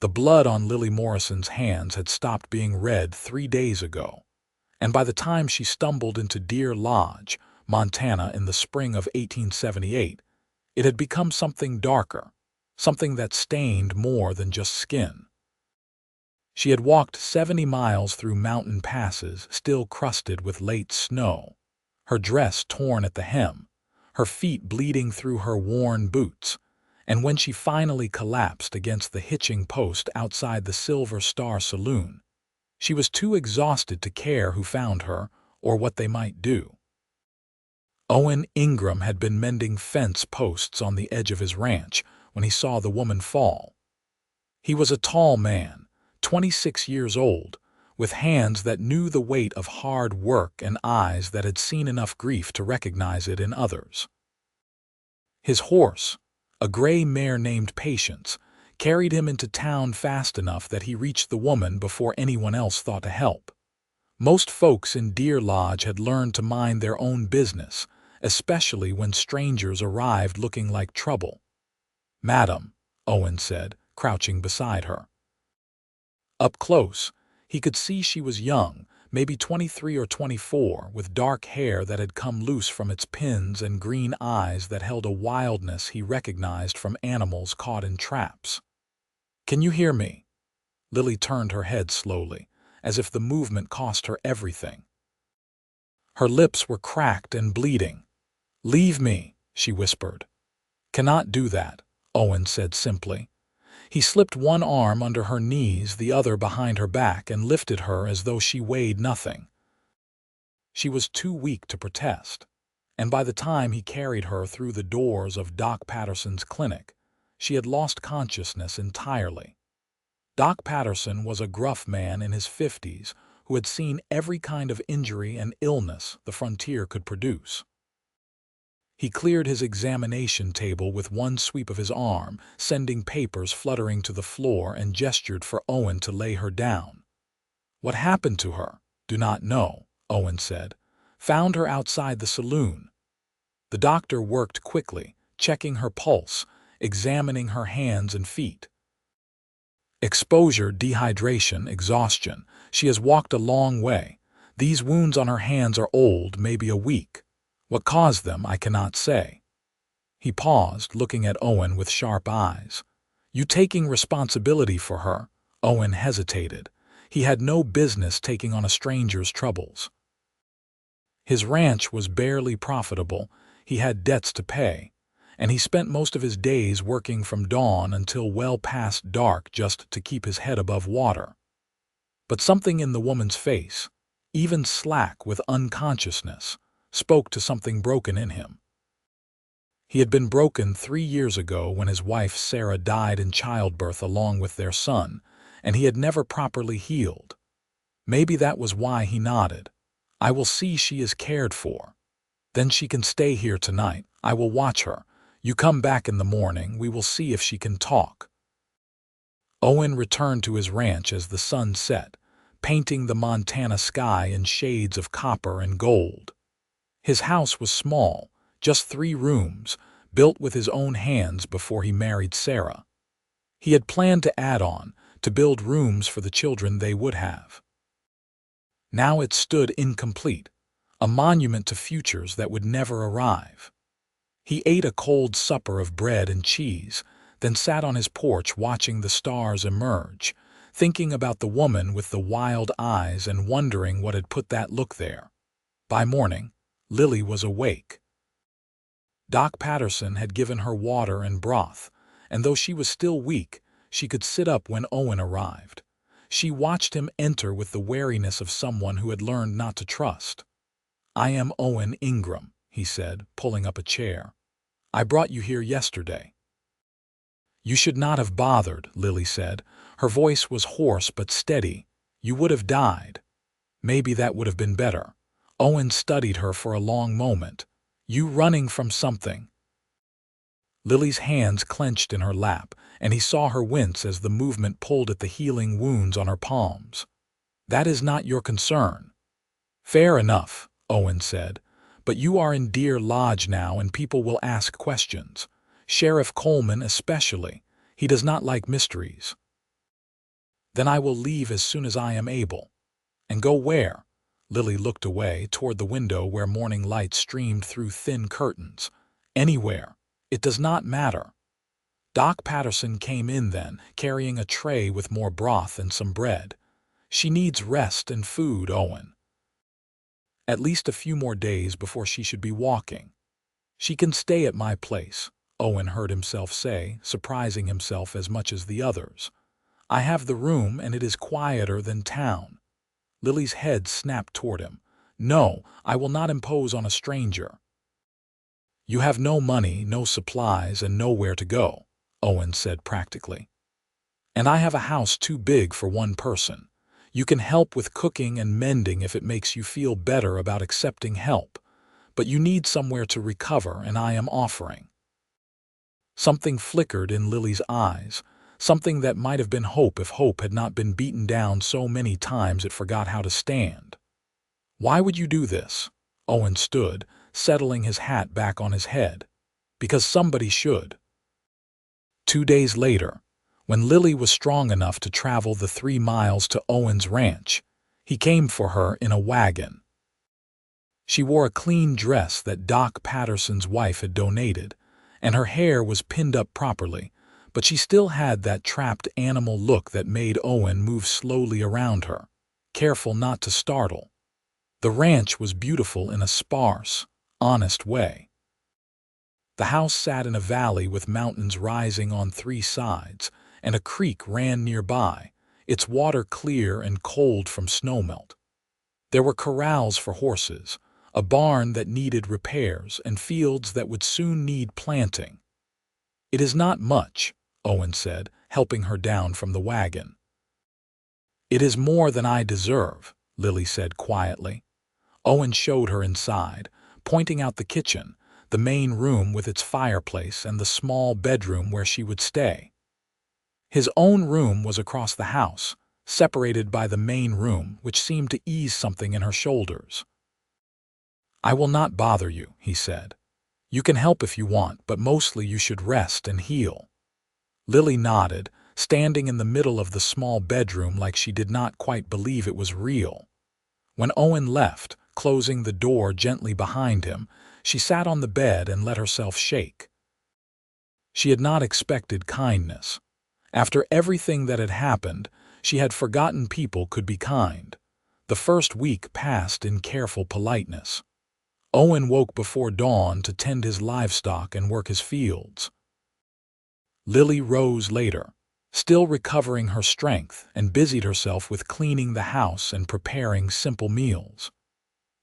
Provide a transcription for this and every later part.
The blood on Lily Morrison's hands had stopped being red 3 days ago, and by the time she stumbled into Deer Lodge, Montana in the spring of 1878, it had become something darker, something that stained more than just skin. She had walked 70 miles through mountain passes still crusted with late snow, her dress torn at the hem, her feet bleeding through her worn boots, and when she finally collapsed against the hitching post outside the Silver Star Saloon, she was too exhausted to care who found her or what they might do. Owen Ingram had been mending fence posts on the edge of his ranch when he saw the woman fall. He was a tall man, 26 years old, with hands that knew the weight of hard work and eyes that had seen enough grief to recognize it in others. His horse, a gray mare named Patience, carried him into town fast enough that he reached the woman before anyone else thought to help. Most folks in Deer Lodge had learned to mind their own business, especially when strangers arrived looking like trouble. "Madam," Owen said, crouching beside her. Up close, he could see she was young, maybe 23 or 24, with dark hair that had come loose from its pins and green eyes that held a wildness he recognized from animals caught in traps. "Can you hear me?" Lily turned her head slowly, as if the movement cost her everything. Her lips were cracked and bleeding. "Leave me," she whispered. "Cannot do that," Owen said simply. He slipped one arm under her knees, the other behind her back, and lifted her as though she weighed nothing. She was too weak to protest, and by the time he carried her through the doors of Doc Patterson's clinic, she had lost consciousness entirely. Doc Patterson was a gruff man in his 50s who had seen every kind of injury and illness the frontier could produce. He cleared his examination table with one sweep of his arm, sending papers fluttering to the floor, and gestured for Owen to lay her down. "What happened to her?" "Do not know," Owen said. "Found her outside the saloon." The doctor worked quickly, checking her pulse, examining her hands and feet. "Exposure, dehydration, exhaustion. She has walked a long way. These wounds on her hands are old, maybe a week. What caused them, I cannot say." He paused, looking at Owen with sharp eyes. "You taking responsibility for her?" Owen hesitated. He had no business taking on a stranger's troubles. His ranch was barely profitable, he had debts to pay, and he spent most of his days working from dawn until well past dark just to keep his head above water. But something in the woman's face, even slack with unconsciousness, spoke to something broken in him. He had been broken 3 years ago when his wife Sarah died in childbirth along with their son, and he had never properly healed. Maybe that was why he nodded. "I will see she is cared for. Then she can stay here tonight. I will watch her. You come back in the morning, we will see if she can talk." Owen returned to his ranch as the sun set, painting the Montana sky in shades of copper and gold. His house was small, just 3 rooms, built with his own hands before he married Sarah. He had planned to add on, to build rooms for the children they would have. Now it stood incomplete, a monument to futures that would never arrive. He ate a cold supper of bread and cheese, then sat on his porch watching the stars emerge, thinking about the woman with the wild eyes and wondering what had put that look there. By morning, Lily was awake. Doc Patterson had given her water and broth, and though she was still weak, she could sit up when Owen arrived. She watched him enter with the wariness of someone who had learned not to trust. "I am Owen Ingram," he said, pulling up a chair. "I brought you here yesterday." "You should not have bothered," Lily said. Her voice was hoarse but steady. "You would have died." "Maybe that would have been better." Owen studied her for a long moment. "You running from something." Lily's hands clenched in her lap, and he saw her wince as the movement pulled at the healing wounds on her palms. "That is not your concern." "Fair enough," Owen said. "But you are in Deer Lodge now and people will ask questions. Sheriff Coleman especially. He does not like mysteries." Then I will leave as soon as I am able. And go where? Lily looked away toward the window where morning light streamed through thin curtains. Anywhere. It does not matter. Doc Patterson came in then, carrying a tray with more broth and some bread. She needs rest and food, Owen. At least a few more days before she should be walking. She can stay at my place, Owen heard himself say, surprising himself as much as the others. I have the room and it is quieter than town. Lily's head snapped toward him. No, I will not impose on a stranger. You have no money, no supplies, and nowhere to go, Owen said practically. And I have a house too big for one person. You can help with cooking and mending if it makes you feel better about accepting help, but you need somewhere to recover, and I am offering. Something flickered in Lily's eyes, something that might have been hope if hope had not been beaten down so many times it forgot how to stand. Why would you do this? Owen stood, settling his hat back on his head. Because somebody should. 2 days later, when Lily was strong enough to travel the 3 miles to Owen's ranch, he came for her in a wagon. She wore a clean dress that Doc Patterson's wife had donated, and her hair was pinned up properly, but she still had that trapped animal look that made Owen move slowly around her, careful not to startle. The ranch was beautiful in a sparse, honest way. The house sat in a valley with mountains rising on 3 sides, and a creek ran nearby, its water clear and cold from snowmelt. There were corrals for horses, a barn that needed repairs, and fields that would soon need planting. It is not much, Owen said, helping her down from the wagon. It is more than I deserve, Lily said quietly. Owen showed her inside, pointing out the kitchen, the main room with its fireplace, and the small bedroom where she would stay. His own room was across the house, separated by the main room, which seemed to ease something in her shoulders. I will not bother you, he said. You can help if you want, but mostly you should rest and heal. Lily nodded, standing in the middle of the small bedroom like she did not quite believe it was real. When Owen left, closing the door gently behind him, she sat on the bed and let herself shake. She had not expected kindness. After everything that had happened, she had forgotten people could be kind. The first week passed in careful politeness. Owen woke before dawn to tend his livestock and work his fields. Lily rose later, still recovering her strength, and busied herself with cleaning the house and preparing simple meals.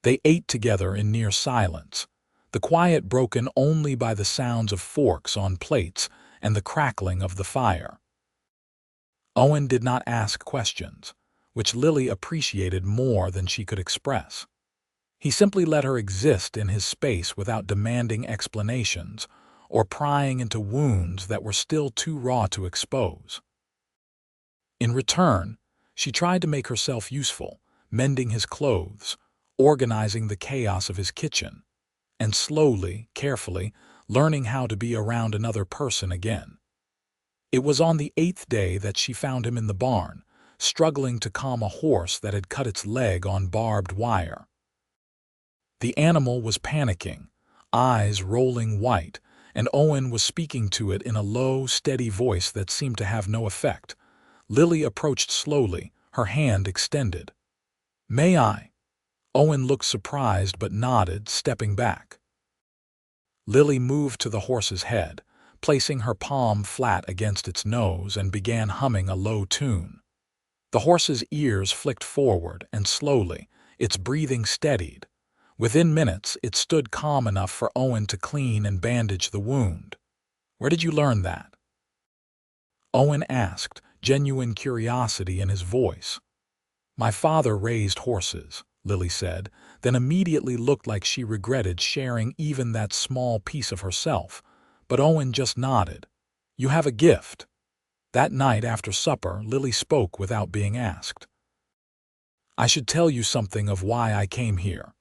They ate together in near silence, the quiet broken only by the sounds of forks on plates and the crackling of the fire. Owen did not ask questions, which Lily appreciated more than she could express. He simply let her exist in his space without demanding explanations or prying into wounds that were still too raw to expose. In return, she tried to make herself useful, mending his clothes, organizing the chaos of his kitchen, and slowly, carefully, learning how to be around another person again. It was on the 8th day that she found him in the barn, struggling to calm a horse that had cut its leg on barbed wire. The animal was panicking, eyes rolling white, and Owen was speaking to it in a low, steady voice that seemed to have no effect. Lily approached slowly, her hand extended. "May I?" Owen looked surprised but nodded, stepping back. Lily moved to the horse's head, placing her palm flat against its nose, and began humming a low tune. The horse's ears flicked forward, and slowly, its breathing steadied. Within minutes, it stood calm enough for Owen to clean and bandage the wound. "Where did you learn that?" Owen asked, genuine curiosity in his voice. "My father raised horses," Lily said, then immediately looked like she regretted sharing even that small piece of herself. But Owen just nodded. "You have a gift." That night after supper, Lily spoke without being asked. "I should tell you something of why I came here."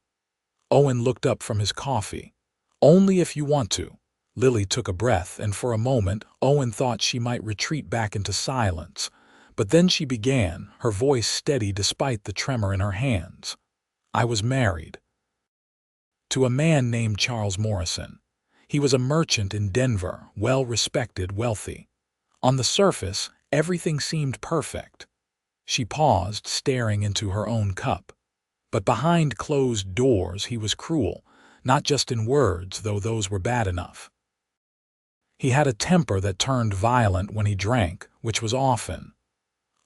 Owen looked up from his coffee. "Only if you want to." Lily took a breath, and for a moment Owen thought she might retreat back into silence, But then she began, her voice steady despite the tremor in her hands. I was married to a man named Charles Morrison. He was a merchant in Denver, well-respected, wealthy. On the surface, everything seemed perfect. She paused, staring into her own cup. But behind closed doors he was cruel, not just in words, though those were bad enough. He had a temper that turned violent when he drank, which was often.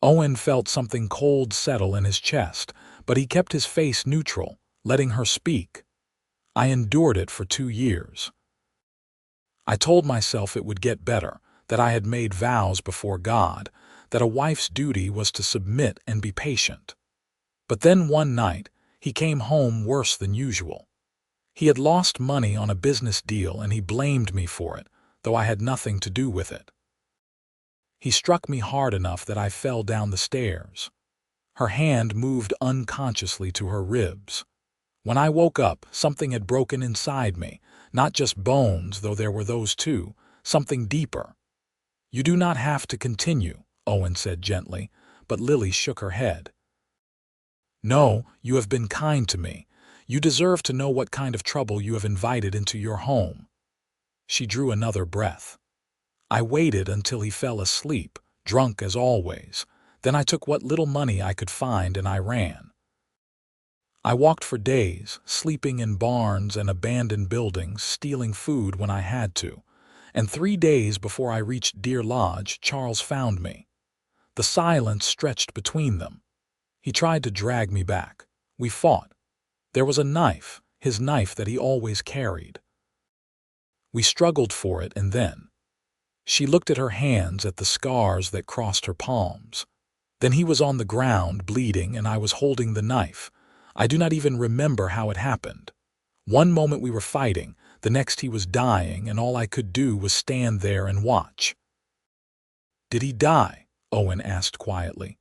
Owen felt something cold settle in his chest, but he kept his face neutral, letting her speak. I endured it for 2 years. I told myself it would get better, that I had made vows before God, that a wife's duty was to submit and be patient. But then one night, he came home worse than usual. He had lost money on a business deal and he blamed me for it, though I had nothing to do with it. He struck me hard enough that I fell down the stairs. Her hand moved unconsciously to her ribs. When I woke up, something had broken inside me, not just bones, though there were those too, something deeper. You do not have to continue, Owen said gently, but Lily shook her head. No, you have been kind to me. You deserve to know what kind of trouble you have invited into your home. She drew another breath. I waited until he fell asleep, drunk as always. Then I took what little money I could find and I ran. I walked for days, sleeping in barns and abandoned buildings, stealing food when I had to. And 3 days before I reached Deer Lodge, Charles found me. The silence stretched between them. He tried to drag me back. We fought. There was a knife, his knife that he always carried. We struggled for it, and then she looked at her hands, at the scars that crossed her palms. Then he was on the ground, bleeding, and I was holding the knife. I do not even remember how it happened. One moment we were fighting, the next he was dying, and all I could do was stand there and watch. Did he die? Owen asked quietly.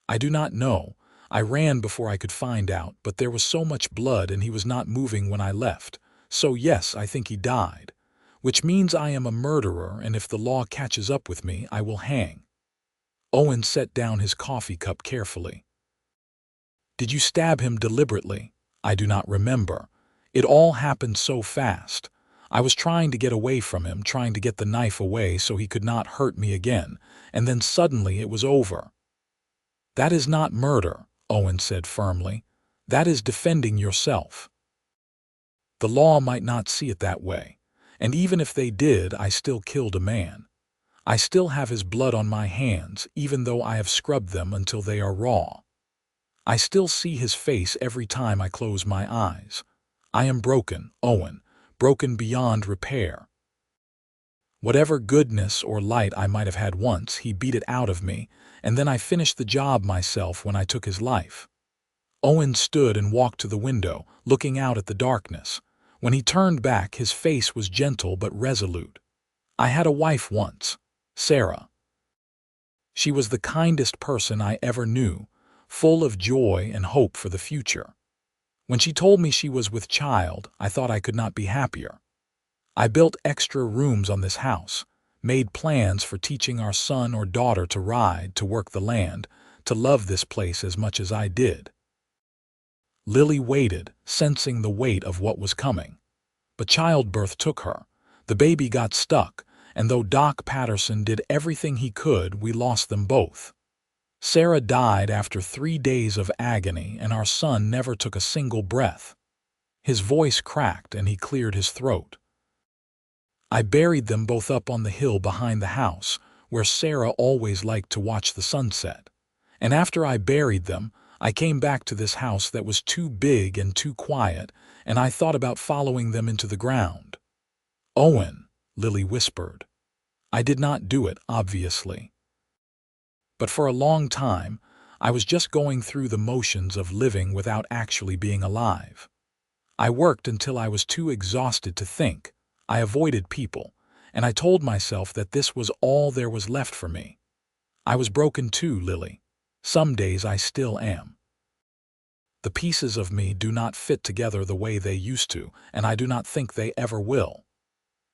I do not know. I ran before I could find out, but there was so much blood and he was not moving when I left. So yes, I think he died. Which means I am a murderer, and if the law catches up with me, I will hang. Owen set down his coffee cup carefully. Did you stab him deliberately? I do not remember. It all happened so fast. I was trying to get away from him, trying to get the knife away so he could not hurt me again, and then suddenly it was over. That is not murder, Owen said firmly. That is defending yourself. The law might not see it that way. And even if they did, I still killed a man. I still have his blood on my hands, even though I have scrubbed them until they are raw. I still see his face every time I close my eyes. I am broken, Owen, broken beyond repair. Whatever goodness or light I might have had once, he beat it out of me, and then I finished the job myself when I took his life. Owen stood and walked to the window, looking out at the darkness. When he turned back, his face was gentle but resolute. I had a wife once, Sarah. She was the kindest person I ever knew, full of joy and hope for the future. When she told me she was with child, I thought I could not be happier. I built extra rooms on this house, made plans for teaching our son or daughter to ride, to work the land, to love this place as much as I did. Lily waited, sensing the weight of what was coming. But childbirth took her. The baby got stuck, and though Doc Patterson did everything he could, we lost them both. Sarah died after 3 days of agony, and our son never took a single breath. His voice cracked, and he cleared his throat. I buried them both up on the hill behind the house, where Sarah always liked to watch the sunset. And after I buried them, I came back to this house that was too big and too quiet, and I thought about following them into the ground. Owen, Lily whispered. I did not do it, obviously. But for a long time, I was just going through the motions of living without actually being alive. I worked until I was too exhausted to think. I avoided people, and I told myself that this was all there was left for me. I was broken too, Lily. Some days I still am. The pieces of me do not fit together the way they used to, and I do not think they ever will.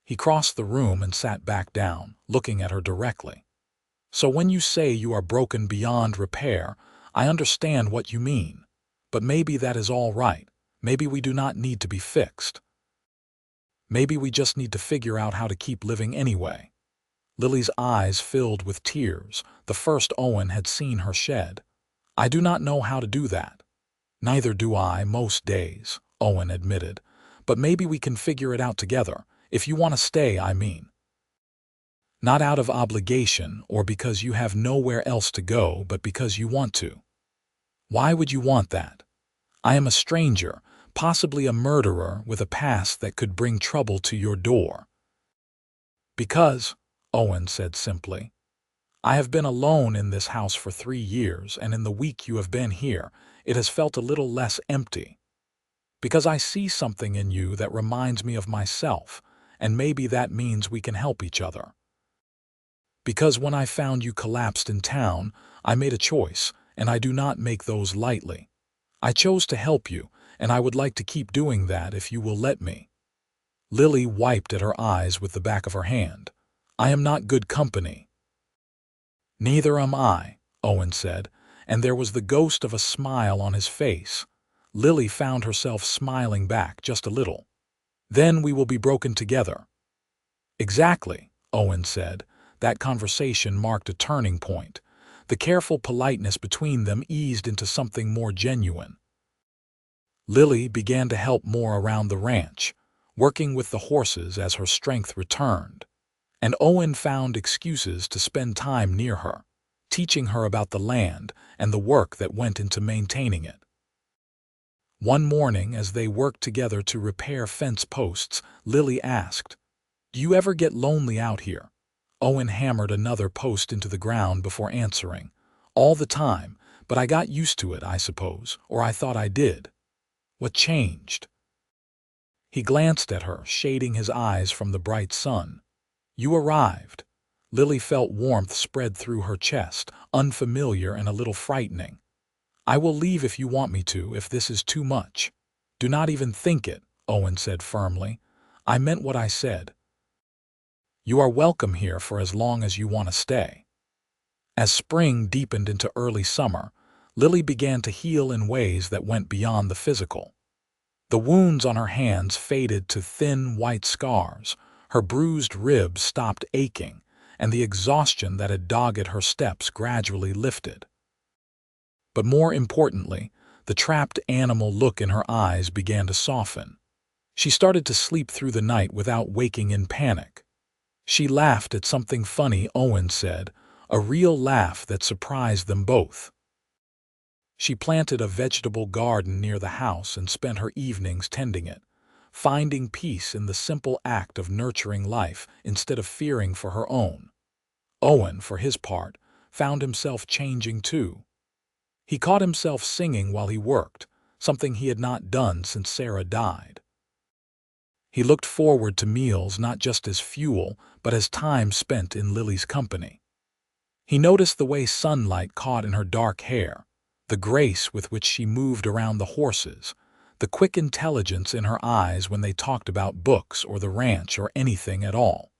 He crossed the room and sat back down, looking at her directly. So when you say you are broken beyond repair, I understand what you mean. But maybe that is all right. Maybe we do not need to be fixed. Maybe we just need to figure out how to keep living anyway. Lily's eyes filled with tears, the first Owen had seen her shed. I do not know how to do that. Neither do I most days, Owen admitted. But maybe we can figure it out together, if you want to stay, I mean. Not out of obligation or because you have nowhere else to go, but because you want to. Why would you want that? I am a stranger, possibly a murderer with a past that could bring trouble to your door. Because, Owen said simply, I have been alone in this house for 3 years, and in the week you have been here, it has felt a little less empty. Because I see something in you that reminds me of myself, and maybe that means we can help each other. Because when I found you collapsed in town, I made a choice, and I do not make those lightly. I chose to help you, and I would like to keep doing that if you will let me. Lily wiped at her eyes with the back of her hand. I am not good company. Neither am I, Owen said, and there was the ghost of a smile on his face. Lily found herself smiling back just a little. Then we will be broken together. Exactly, Owen said. That conversation marked a turning point. The careful politeness between them eased into something more genuine. Lily began to help more around the ranch, working with the horses as her strength returned. And Owen found excuses to spend time near her, teaching her about the land and the work that went into maintaining it. One morning, as they worked together to repair fence posts, Lily asked, "Do you ever get lonely out here?" Owen hammered another post into the ground before answering. "All the time, but I got used to it, I suppose, or I thought I did." "What changed?" He glanced at her, shading his eyes from the bright sun. "You arrived." Lily felt warmth spread through her chest, unfamiliar and a little frightening. "I will leave if you want me to, if this is too much." "Do not even think it," Owen said firmly. "I meant what I said. You are welcome here for as long as you want to stay." As spring deepened into early summer, Lily began to heal in ways that went beyond the physical. The wounds on her hands faded to thin, white scars, her bruised ribs stopped aching, and the exhaustion that had dogged her steps gradually lifted. But more importantly, the trapped animal look in her eyes began to soften. She started to sleep through the night without waking in panic. She laughed at something funny, Owen said, a real laugh that surprised them both. She planted a vegetable garden near the house and spent her evenings tending it, finding peace in the simple act of nurturing life instead of fearing for her own. Owen, for his part, found himself changing too. He caught himself singing while he worked, something he had not done since Sarah died. He looked forward to meals not just as fuel, but as time spent in Lily's company. He noticed the way sunlight caught in her dark hair, the grace with which she moved around the horses, the quick intelligence in her eyes when they talked about books or the ranch or anything at all.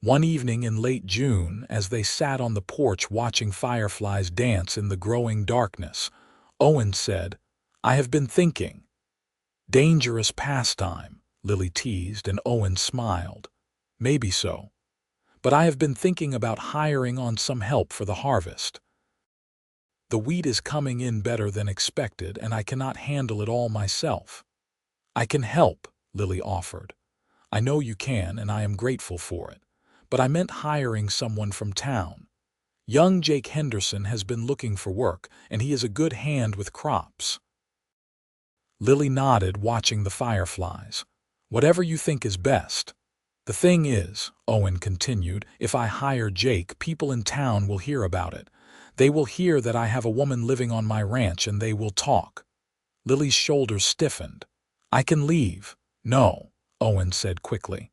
One evening in late June, as they sat on the porch watching fireflies dance in the growing darkness, Owen said, "I have been thinking." "Dangerous pastime," Lily teased, and Owen smiled. "Maybe so. But I have been thinking about hiring on some help for the harvest. The wheat is coming in better than expected, and I cannot handle it all myself." "I can help," Lily offered. "I know you can, and I am grateful for it. But I meant hiring someone from town. Young Jake Henderson has been looking for work, and he is a good hand with crops." Lily nodded, watching the fireflies. "Whatever you think is best. The thing is," Owen continued, "if I hire Jake, people in town will hear about it. They will hear that I have a woman living on my ranch, and they will talk." Lily's shoulders stiffened. "I can leave." "No," Owen said quickly.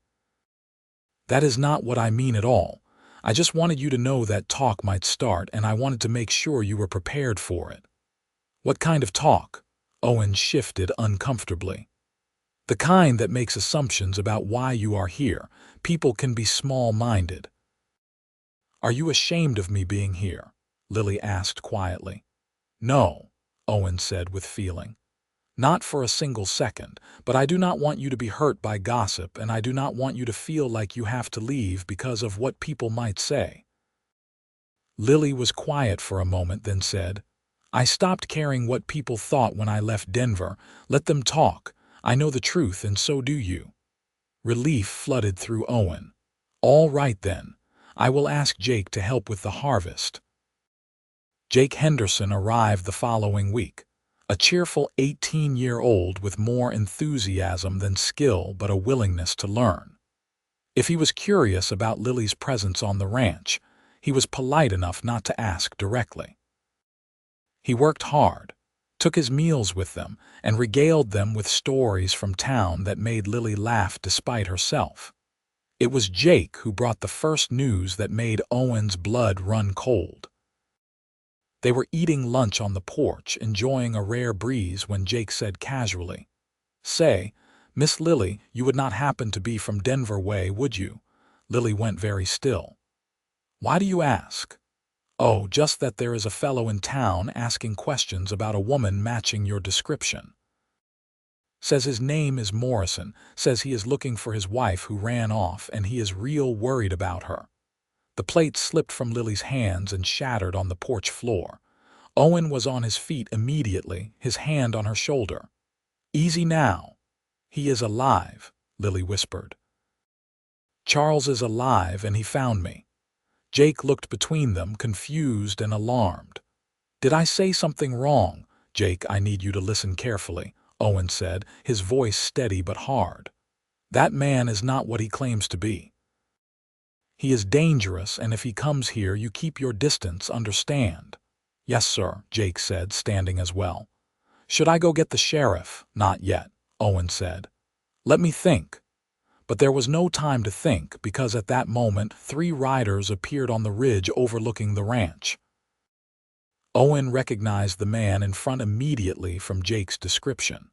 "That is not what I mean at all. I just wanted you to know that talk might start, and I wanted to make sure you were prepared for it." "What kind of talk?" Owen shifted uncomfortably. "The kind that makes assumptions about why you are here. People can be small-minded." "Are you ashamed of me being here?" Lily asked quietly. "No," Owen said with feeling. "Not for a single second, but I do not want you to be hurt by gossip, and I do not want you to feel like you have to leave because of what people might say." Lily was quiet for a moment, then said, "I stopped caring what people thought when I left Denver. Let them talk. I know the truth, and so do you." Relief flooded through Owen. "All right then. I will ask Jake to help with the harvest." Jake Henderson arrived the following week, a cheerful 18-year-old with more enthusiasm than skill but a willingness to learn. If he was curious about Lily's presence on the ranch, he was polite enough not to ask directly. He worked hard, took his meals with them, and regaled them with stories from town that made Lily laugh despite herself. It was Jake who brought the first news that made Owen's blood run cold. They were eating lunch on the porch, enjoying a rare breeze, when Jake said casually, "Say, Miss Lily, you would not happen to be from Denver way, would you?" Lily went very still. "Why do you ask?" "Oh, just that there is a fellow in town asking questions about a woman matching your description. Says his name is Morrison, says he is looking for his wife who ran off, and he is real worried about her." The plate slipped from Lily's hands and shattered on the porch floor. Owen was on his feet immediately, his hand on her shoulder. "Easy now. He is alive," Lily whispered. "Charles is alive, and he found me." Jake looked between them, confused and alarmed. "Did I say something wrong?" "Jake, I need you to listen carefully," Owen said, his voice steady but hard. "That man is not what he claims to be. He is dangerous, and if he comes here, you keep your distance, understand?" "Yes, sir," Jake said, standing as well. "Should I go get the sheriff?" "Not yet," Owen said. "Let me think." But there was no time to think, because at that moment 3 riders appeared on the ridge overlooking the ranch. Owen recognized the man in front immediately from Jake's description.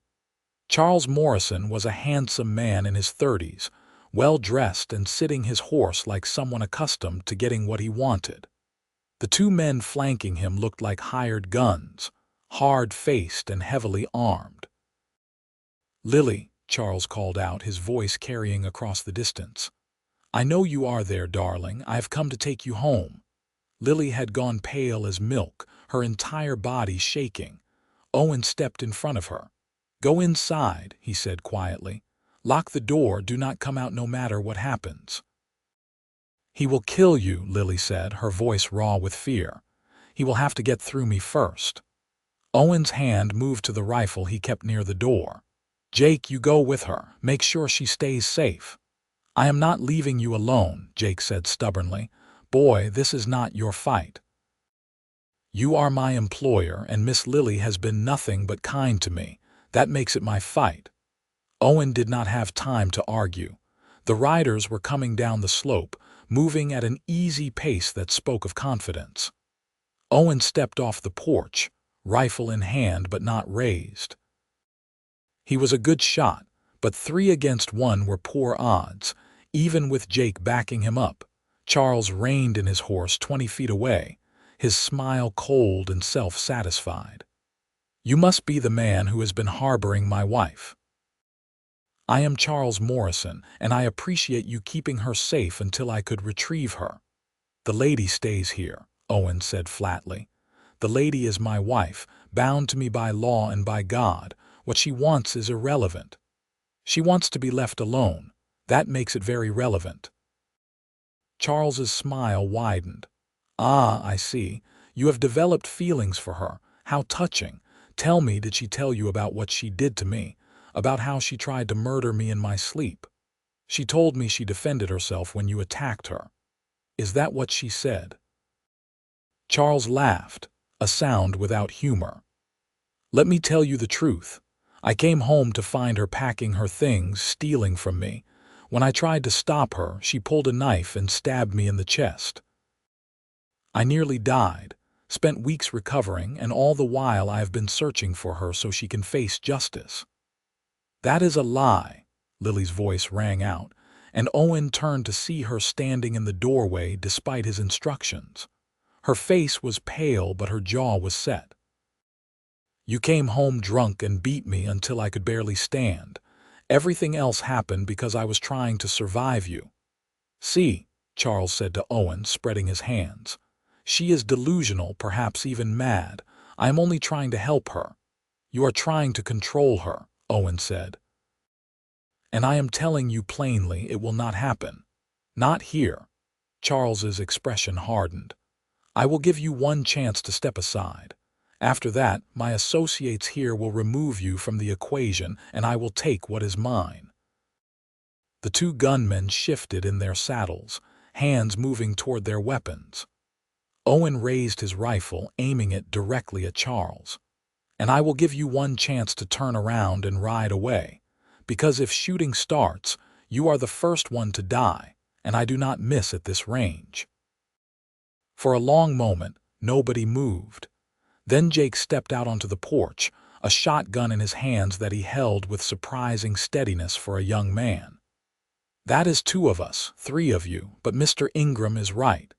Charles Morrison was a handsome man in his 30s, well-dressed and sitting his horse like someone accustomed to getting what he wanted. The 2 men flanking him looked like hired guns, hard-faced and heavily armed. "Lily," Charles called out, his voice carrying across the distance. "I know you are there, darling. I have come to take you home." Lily had gone pale as milk, her entire body shaking. Owen stepped in front of her. "Go inside," he said quietly. "Lock the door, do not come out no matter what happens." "He will kill you," Lily said, her voice raw with fear. "He will have to get through me first." Owen's hand moved to the rifle he kept near the door. "Jake, you go with her. Make sure she stays safe." "I am not leaving you alone," Jake said stubbornly. "Boy, this is not your fight. You are my employer, and Miss Lily has been nothing but kind to me. That makes it my fight." Owen did not have time to argue. The riders were coming down the slope, moving at an easy pace that spoke of confidence. Owen stepped off the porch, rifle in hand but not raised. He was a good shot, but 3 against 1 were poor odds, even with Jake backing him up. Charles reined in his horse 20 feet away, his smile cold and self-satisfied. "You must be the man who has been harboring my wife." "I am Charles Morrison, and I appreciate you keeping her safe until I could retrieve her." "The lady stays here," Owen said flatly. "The lady is my wife, bound to me by law and by God. What she wants is irrelevant. She wants to be left alone. That makes it very relevant." Charles's smile widened. "Ah, I see. You have developed feelings for her. How touching. Tell me, did she tell you about what she did to me? About how she tried to murder me in my sleep? She told me she defended herself when you attacked her. Is that what she said?" Charles laughed, a sound without humor. "Let me tell you the truth. I came home to find her packing her things, stealing from me. When I tried to stop her, she pulled a knife and stabbed me in the chest. I nearly died, spent weeks recovering, and all the while I have been searching for her so she can face justice." "That is a lie," Lily's voice rang out, and Owen turned to see her standing in the doorway despite his instructions. Her face was pale, but her jaw was set. "You came home drunk and beat me until I could barely stand. Everything else happened because I was trying to survive you." "See," Charles said to Owen, spreading his hands. "She is delusional, perhaps even mad. I am only trying to help her." "You are trying to control her," Owen said. "And I am telling you plainly it will not happen. Not here." Charles's expression hardened. "I will give you one chance to step aside. After that, my associates here will remove you from the equation and I will take what is mine." The two gunmen shifted in their saddles, hands moving toward their weapons. Owen raised his rifle, aiming it directly at Charles. "And I will give you one chance to turn around and ride away, because if shooting starts, you are the first one to die, and I do not miss at this range." For a long moment, nobody moved. Then Jake stepped out onto the porch, a shotgun in his hands that he held with surprising steadiness for a young man. "That is 2 of us, 3 of you, but Mr. Ingram is right.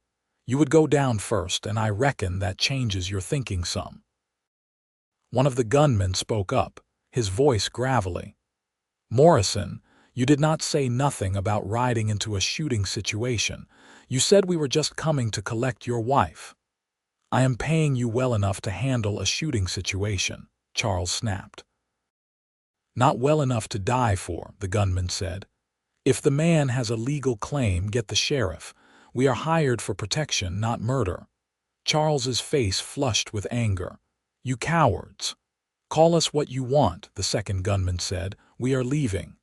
You would go down first, and I reckon that changes your thinking some." One of the gunmen spoke up, his voice gravelly. "Morrison, you did not say nothing about riding into a shooting situation. You said we were just coming to collect your wife." "I am paying you well enough to handle a shooting situation," Charles snapped. "Not well enough to die for," the gunman said. "If the man has a legal claim, get the sheriff. We are hired for protection, not murder." Charles's face flushed with anger. "You cowards!" "Call us what you want," the second gunman said. "We are leaving."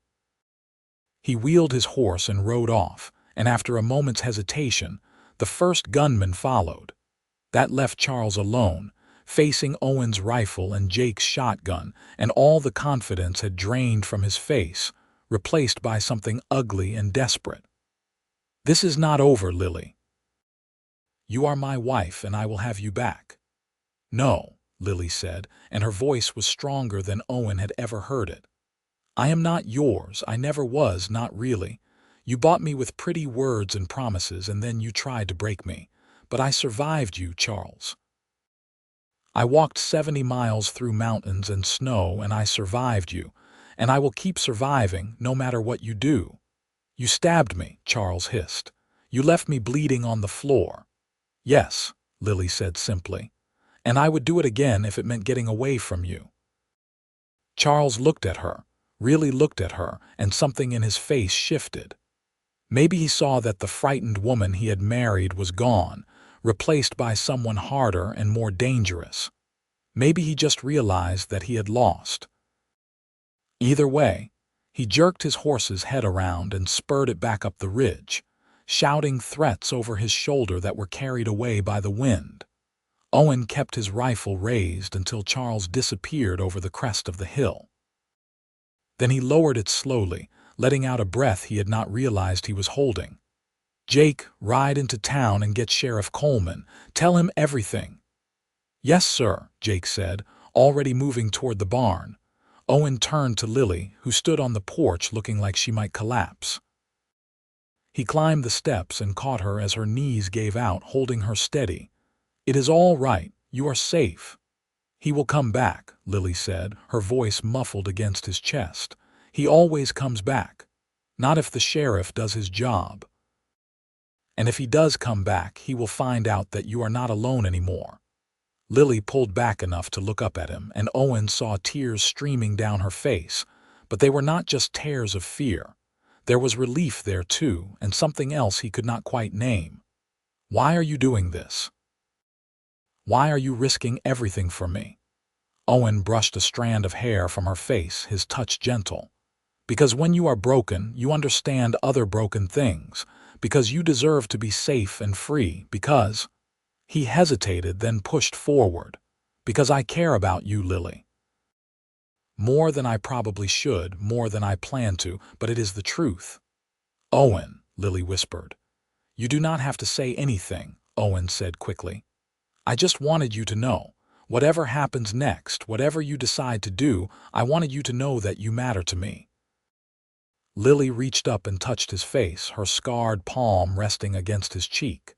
He wheeled his horse and rode off, and after a moment's hesitation, the first gunman followed. That left Charles alone, facing Owen's rifle and Jake's shotgun, and all the confidence had drained from his face, replaced by something ugly and desperate. "This is not over, Lily. You are my wife, and I will have you back." "No," Lily said, and her voice was stronger than Owen had ever heard it. "I am not yours. I never was, not really. You bought me with pretty words and promises, and then you tried to break me. But I survived you, Charles. I walked 70 miles through mountains and snow, and I survived you, and I will keep surviving no matter what you do." "You stabbed me," Charles hissed. "You left me bleeding on the floor." "Yes," Lily said simply, "and I would do it again if it meant getting away from you." Charles looked at her, really looked at her, and something in his face shifted. Maybe he saw that the frightened woman he had married was gone, replaced by someone harder and more dangerous. Maybe he just realized that he had lost. Either way, he jerked his horse's head around and spurred it back up the ridge, shouting threats over his shoulder that were carried away by the wind. Owen kept his rifle raised until Charles disappeared over the crest of the hill. Then he lowered it slowly, letting out a breath he had not realized he was holding. "Jake, ride into town and get Sheriff Coleman. Tell him everything." "Yes, sir," Jake said, already moving toward the barn. Owen turned to Lily, who stood on the porch looking like she might collapse. He climbed the steps and caught her as her knees gave out, holding her steady. "It is all right. You are safe." "He will come back," Lily said, her voice muffled against his chest. "He always comes back. Not if the sheriff does his job. And if he does come back, he will find out that you are not alone anymore." Lily pulled back enough to look up at him, and Owen saw tears streaming down her face. But they were not just tears of fear. There was relief there too, and something else he could not quite name. "Why are you doing this? Why are you risking everything for me?" Owen brushed a strand of hair from her face, his touch gentle. "Because when you are broken, you understand other broken things. Because you deserve to be safe and free. Because—" He hesitated, then pushed forward. "Because I care about you, Lily. More than I probably should, more than I plan to, but it is the truth." "Owen," Lily whispered. "You do not have to say anything," Owen said quickly. "I just wanted you to know. Whatever happens next, whatever you decide to do, I wanted you to know that you matter to me." Lily reached up and touched his face, her scarred palm resting against his cheek.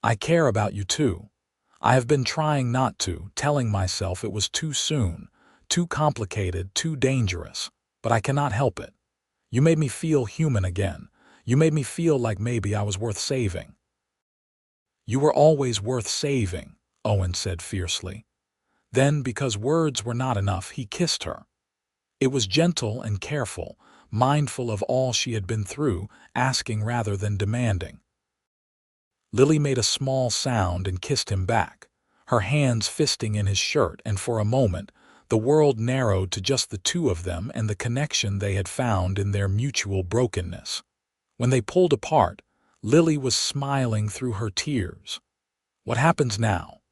"I care about you too. I have been trying not to, telling myself it was too soon, too complicated, too dangerous, but I cannot help it. You made me feel human again. You made me feel like maybe I was worth saving." "You were always worth saving," Owen said fiercely. Then, because words were not enough, he kissed her. It was gentle and careful, mindful of all she had been through, asking rather than demanding. Lily made a small sound and kissed him back, her hands fisting in his shirt, and for a moment the world narrowed to just the two of them and the connection they had found in their mutual brokenness. When they pulled apart, Lily was smiling through her tears. "What happens now?"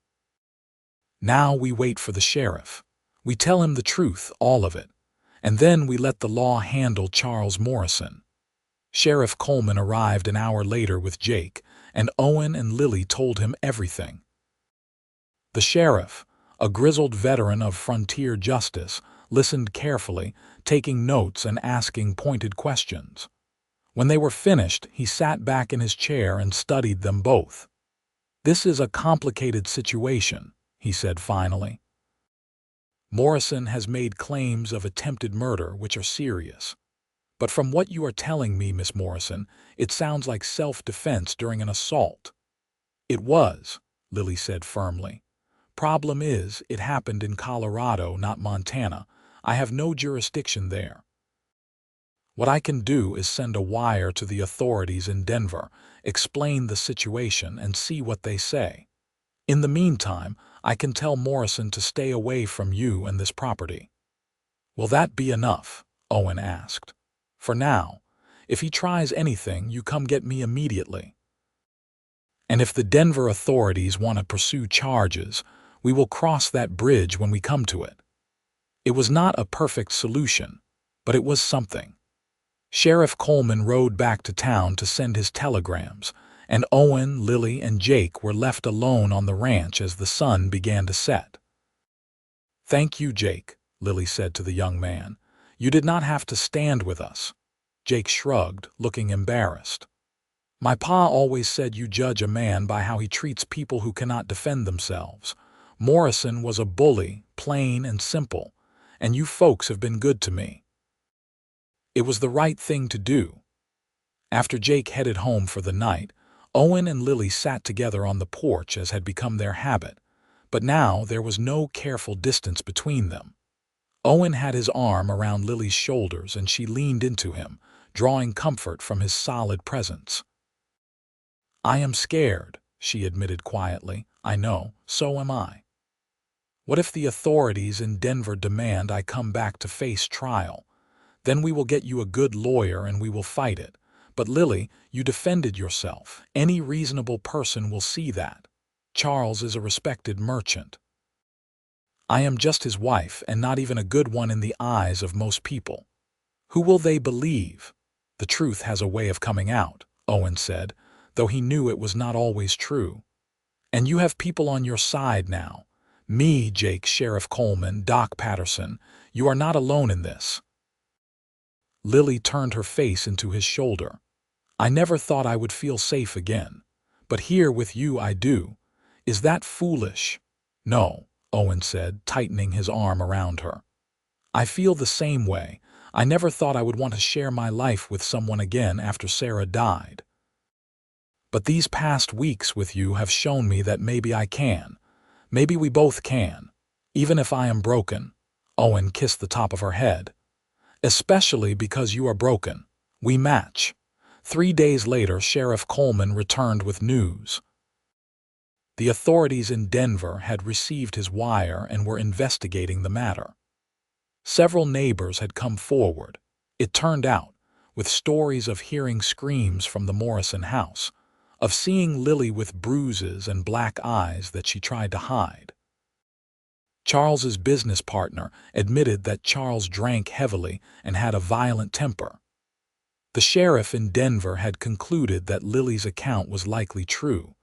"Now we wait for the sheriff. We tell him the truth, all of it, and then we let the law handle Charles Morrison." Sheriff Coleman arrived an hour later with Jake, and Owen and Lily told him everything. The sheriff, a grizzled veteran of frontier justice, listened carefully, taking notes and asking pointed questions. When they were finished, he sat back in his chair and studied them both. "This is a complicated situation," he said finally. "Morrison has made claims of attempted murder which are serious. But from what you are telling me, Miss Morrison, it sounds like self-defense during an assault." "It was," Lily said firmly. "Problem is, it happened in Colorado, not Montana. I have no jurisdiction there. What I can do is send a wire to the authorities in Denver, explain the situation, and see what they say. In the meantime, I can tell Morrison to stay away from you and this property." "Will that be enough?" Owen asked. "For now. If he tries anything, you come get me immediately. And if the Denver authorities want to pursue charges, we will cross that bridge when we come to it." It was not a perfect solution, but it was something. Sheriff Coleman rode back to town to send his telegrams, and Owen, Lily, and Jake were left alone on the ranch as the sun began to set. "Thank you, Jake," Lily said to the young man. "You did not have to stand with us." Jake shrugged, looking embarrassed. "My pa always said you judge a man by how he treats people who cannot defend themselves. Morrison was a bully, plain and simple, and you folks have been good to me." It was the right thing to do. After Jake headed home for the night, Owen and Lily sat together on the porch as had become their habit, but now there was no careful distance between them. Owen had his arm around Lily's shoulders and she leaned into him, drawing comfort from his solid presence. "I am scared," she admitted quietly. "I know, so am I. What if the authorities in Denver demand I come back to face trial? Then we will get you a good lawyer and we will fight it. But Lily, you defended yourself. Any reasonable person will see that. Charles is a respected merchant. I am just his wife and not even a good one in the eyes of most people. Who will they believe? The truth has a way of coming out," Owen said, though he knew it was not always true. "And you have people on your side now. Me, Jake, Sheriff Coleman, Doc Patterson. You are not alone in this." Lily turned her face into his shoulder. "I never thought I would feel safe again. But here with you I do. Is that foolish?" "No," Owen said, tightening his arm around her. "I feel the same way. I never thought I would want to share my life with someone again after Sarah died. But these past weeks with you have shown me that maybe I can. Maybe we both can. Even if I am broken." Owen kissed the top of her head. "Especially because you are broken. We match." 3 days later, Sheriff Coleman returned with news. The authorities in Denver had received his wire and were investigating the matter. Several neighbors had come forward, it turned out, with stories of hearing screams from the Morrison house, of seeing Lily with bruises and black eyes that she tried to hide. Charles's business partner admitted that Charles drank heavily and had a violent temper. The sheriff in Denver had concluded that Lily's account was likely true,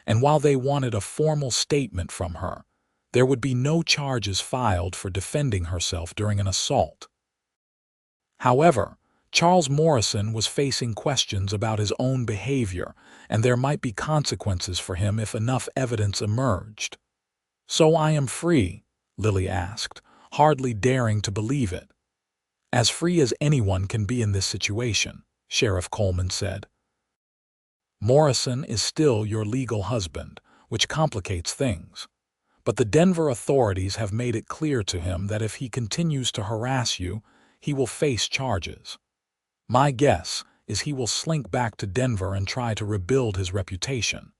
and while they wanted a formal statement from her, there would be no charges filed for defending herself during an assault. However, Charles Morrison was facing questions about his own behavior, and there might be consequences for him if enough evidence emerged. "So I am free?" Lily asked, hardly daring to believe it. "As free as anyone can be in this situation," Sheriff Coleman said. "Morrison is still your legal husband, which complicates things. But the Denver authorities have made it clear to him that if he continues to harass you, he will face charges. My guess is he will slink back to Denver and try to rebuild his reputation.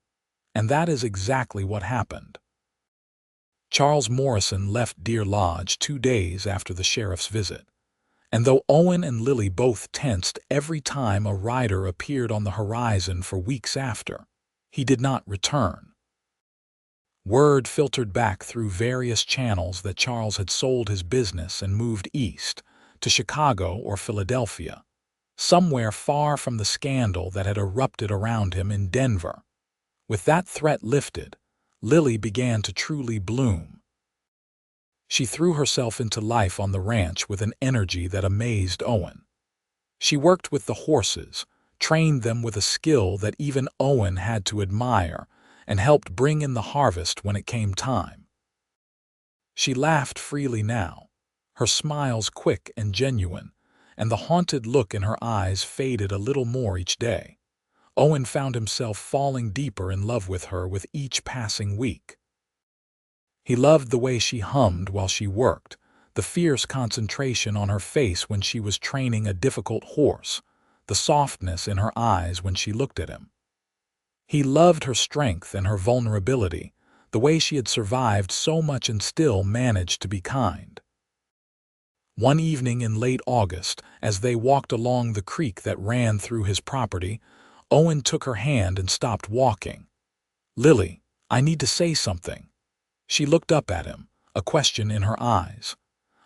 And that is exactly what happened." Charles Morrison left Deer Lodge 2 days after the sheriff's visit, and though Owen and Lily both tensed every time a rider appeared on the horizon for weeks after, he did not return. Word filtered back through various channels that Charles had sold his business and moved east, to Chicago or Philadelphia, somewhere far from the scandal that had erupted around him in Denver. With that threat lifted, Lily began to truly bloom. She threw herself into life on the ranch with an energy that amazed Owen. She worked with the horses, trained them with a skill that even Owen had to admire, and helped bring in the harvest when it came time. She laughed freely now, her smiles quick and genuine, and the haunted look in her eyes faded a little more each day. Owen found himself falling deeper in love with her with each passing week. He loved the way she hummed while she worked, the fierce concentration on her face when she was training a difficult horse, the softness in her eyes when she looked at him. He loved her strength and her vulnerability, the way she had survived so much and still managed to be kind. One evening in late August, as they walked along the creek that ran through his property, Owen took her hand and stopped walking. "Lily, I need to say something." She looked up at him, a question in her eyes.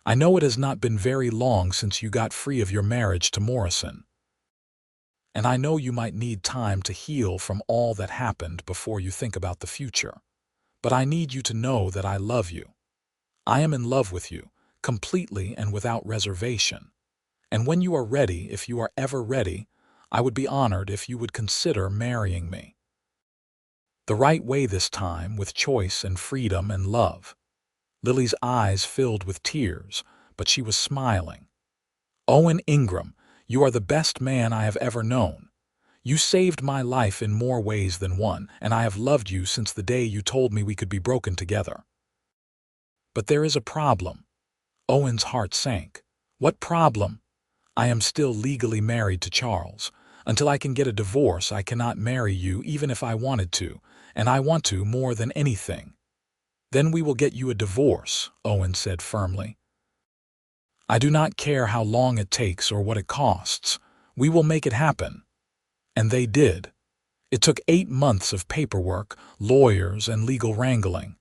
"I know it has not been very long since you got free of your marriage to Morrison. And I know you might need time to heal from all that happened before you think about the future. But I need you to know that I love you. I am in love with you, completely and without reservation. And when you are ready, if you are ever ready, I would be honored if you would consider marrying me. The right way this time, with choice and freedom and love." Lily's eyes filled with tears, but she was smiling. "Owen Ingram, you are the best man I have ever known. You saved my life in more ways than one, and I have loved you since the day you told me we could be broken together. But there is a problem." Owen's heart sank. "What problem?" "I am still legally married to Charles. Until I can get a divorce, I cannot marry you even if I wanted to, and I want to more than anything." "Then we will get you a divorce," Owen said firmly. "I do not care how long it takes or what it costs. We will make it happen." And they did. It took 8 months of paperwork, lawyers, and legal wrangling.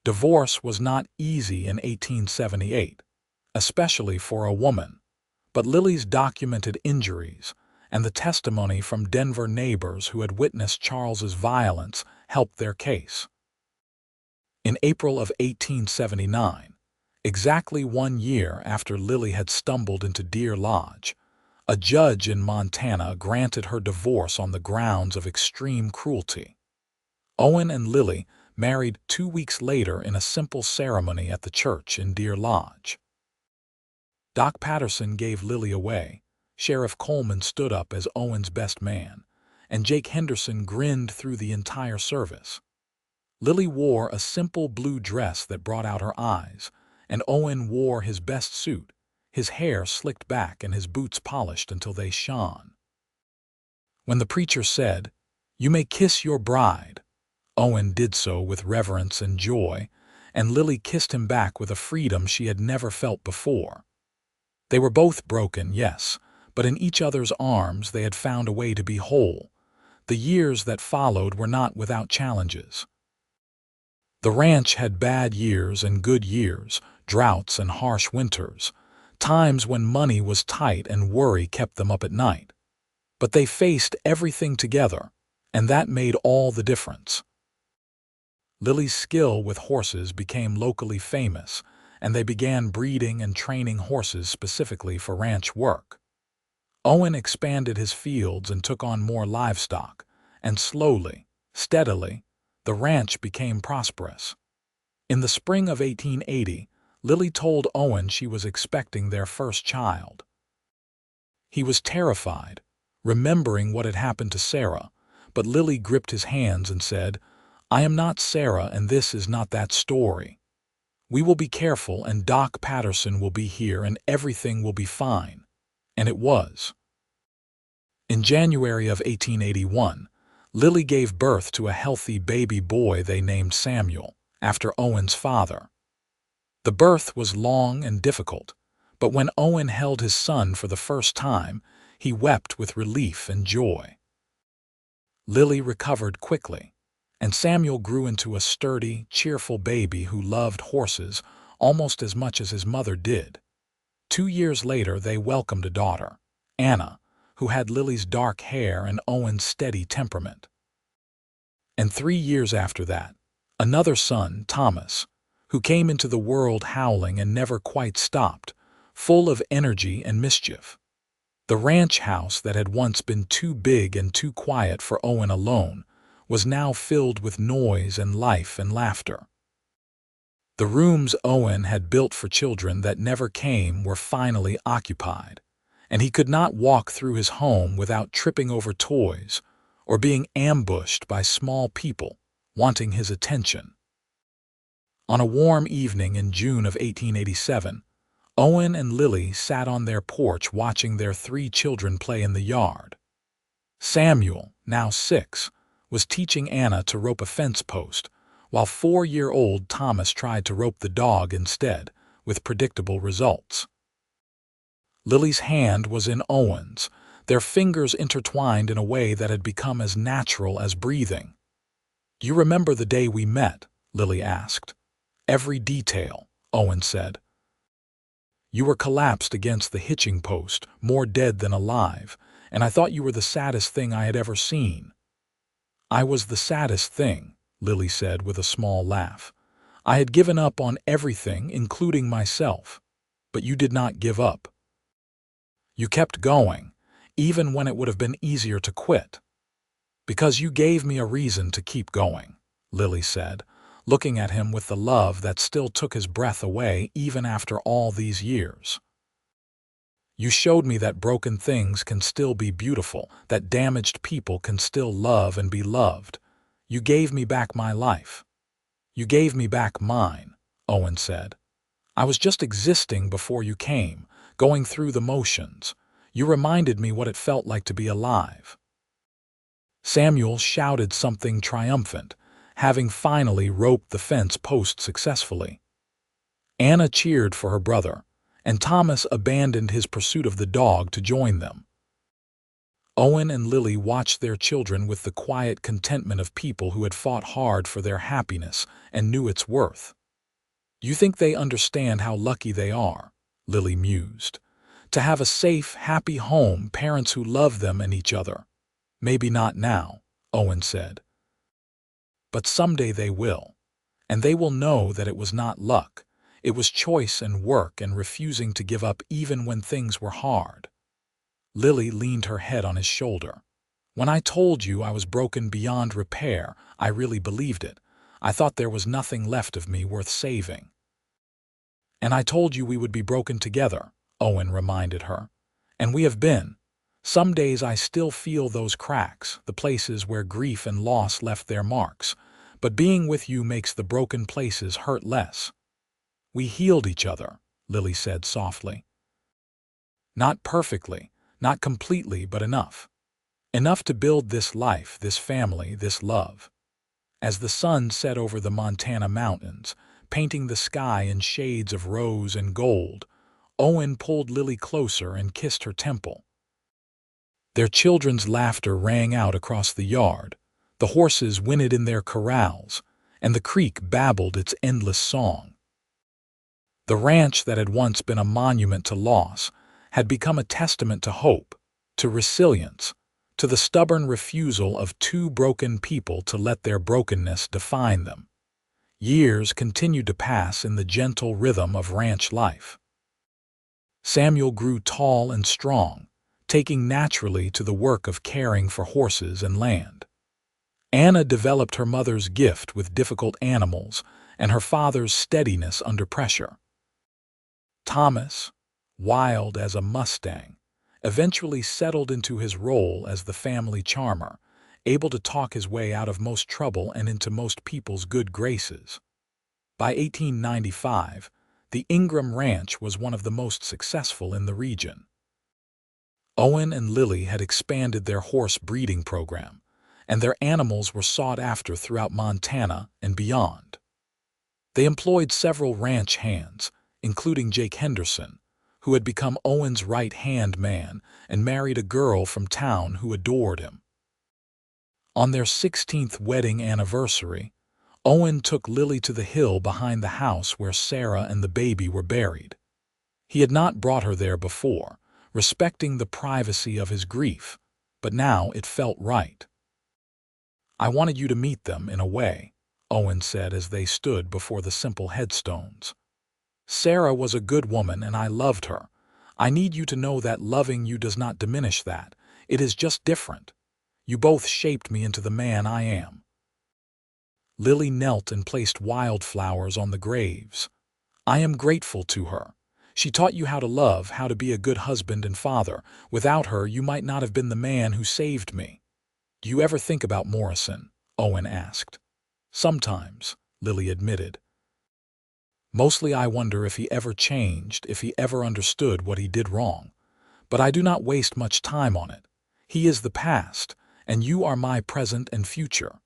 Divorce was not easy in 1878, especially for a woman. But Lily's documented injuries and the testimony from Denver neighbors who had witnessed Charles's violence helped their case. In April of 1879, exactly 1 year after Lily had stumbled into Deer Lodge, a judge in Montana granted her divorce on the grounds of extreme cruelty. Owen and Lily married 2 weeks later in a simple ceremony at the church in Deer Lodge. Doc Patterson gave Lily away, Sheriff Coleman stood up as Owen's best man, and Jake Henderson grinned through the entire service. Lily wore a simple blue dress that brought out her eyes, and Owen wore his best suit, his hair slicked back and his boots polished until they shone. When the preacher said, "You may kiss your bride," Owen did so with reverence and joy, and Lily kissed him back with a freedom she had never felt before. They were both broken, yes, but in each other's arms they had found a way to be whole. The years that followed were not without challenges. The ranch had bad years and good years, droughts and harsh winters, times when money was tight and worry kept them up at night. But they faced everything together, and that made all the difference. Lily's skill with horses became locally famous, and they began breeding and training horses specifically for ranch work. Owen expanded his fields and took on more livestock, and slowly, steadily, the ranch became prosperous. In the spring of 1880, Lily told Owen she was expecting their first child. He was terrified, remembering what had happened to Sarah, but Lily gripped his hands and said, "I am not Sarah, and this is not that story. We will be careful, and Doc Patterson will be here, and everything will be fine." And it was. In January of 1881, Lily gave birth to a healthy baby boy they named Samuel, after Owen's father. The birth was long and difficult, but when Owen held his son for the first time, he wept with relief and joy. Lily recovered quickly, and Samuel grew into a sturdy, cheerful baby who loved horses almost as much as his mother did. 2 years later, they welcomed a daughter, Anna, who had Lily's dark hair and Owen's steady temperament. And 3 years after that, another son, Thomas, who came into the world howling and never quite stopped, full of energy and mischief. The ranch house that had once been too big and too quiet for Owen alone was now filled with noise and life and laughter. The rooms Owen had built for children that never came were finally occupied, and he could not walk through his home without tripping over toys or being ambushed by small people wanting his attention. On a warm evening in June of 1887, Owen and Lily sat on their porch watching their 3 children play in the yard. Samuel, now 6, was teaching Anna to rope a fence post, while 4-year-old Thomas tried to rope the dog instead, with predictable results. Lily's hand was in Owen's, their fingers intertwined in a way that had become as natural as breathing. "You remember the day we met?" Lily asked. "Every detail," Owen said. "You were collapsed against the hitching post, more dead than alive, and I thought you were the saddest thing I had ever seen." "I was the saddest thing," Lily said with a small laugh. "I had given up on everything, including myself. But you did not give up. You kept going, even when it would have been easier to quit." "Because you gave me a reason to keep going," Lily said, looking at him with the love that still took his breath away even after all these years. "You showed me that broken things can still be beautiful, that damaged people can still love and be loved. You gave me back my life." "You gave me back mine," Owen said. "I was just existing before you came, going through the motions. You reminded me what it felt like to be alive." Samuel shouted something triumphant, having finally roped the fence post successfully. Anna cheered for her brother, and Thomas abandoned his pursuit of the dog to join them. Owen and Lily watched their children with the quiet contentment of people who had fought hard for their happiness and knew its worth. "You think they understand how lucky they are," Lily mused, "to have a safe, happy home, parents who love them and each other." "Maybe not now," Owen said. "But someday they will, and they will know that it was not luck. It was choice and work and refusing to give up even when things were hard." Lily leaned her head on his shoulder. "When I told you I was broken beyond repair, I really believed it. I thought there was nothing left of me worth saving." "And I told you we would be broken together," Owen reminded her. "And we have been. Some days I still feel those cracks, the places where grief and loss left their marks, but being with you makes the broken places hurt less." "We healed each other," Lily said softly. "Not perfectly, not completely, but enough. Enough to build this life, this family, this love." As the sun set over the Montana mountains, painting the sky in shades of rose and gold, Owen pulled Lily closer and kissed her temple. Their children's laughter rang out across the yard, the horses whinnied in their corrals, and the creek babbled its endless song. The ranch that had once been a monument to loss had become a testament to hope, to resilience, to the stubborn refusal of 2 broken people to let their brokenness define them. Years continued to pass in the gentle rhythm of ranch life. Samuel grew tall and strong, taking naturally to the work of caring for horses and land. Anna developed her mother's gift with difficult animals and her father's steadiness under pressure. Thomas, wild as a Mustang, eventually settled into his role as the family charmer, able to talk his way out of most trouble and into most people's good graces. By 1895, the Ingram Ranch was one of the most successful in the region. Owen and Lily had expanded their horse breeding program, and their animals were sought after throughout Montana and beyond. They employed several ranch hands, including Jake Henderson, who had become Owen's right-hand man and married a girl from town who adored him. On their 16th wedding anniversary, Owen took Lily to the hill behind the house where Sarah and the baby were buried. He had not brought her there before, respecting the privacy of his grief, but now it felt right. "I wanted you to meet them, in a way," Owen said as they stood before the simple headstones. "Sarah was a good woman and I loved her. I need you to know that loving you does not diminish that. It is just different. You both shaped me into the man I am." Lily knelt and placed wildflowers on the graves. "I am grateful to her. She taught you how to love, how to be a good husband and father. Without her, you might not have been the man who saved me." "Do you ever think about Morrison?" Owen asked. "Sometimes," Lily admitted. "Mostly I wonder if he ever changed, if he ever understood what he did wrong. But I do not waste much time on it. He is the past, and you are my present and future."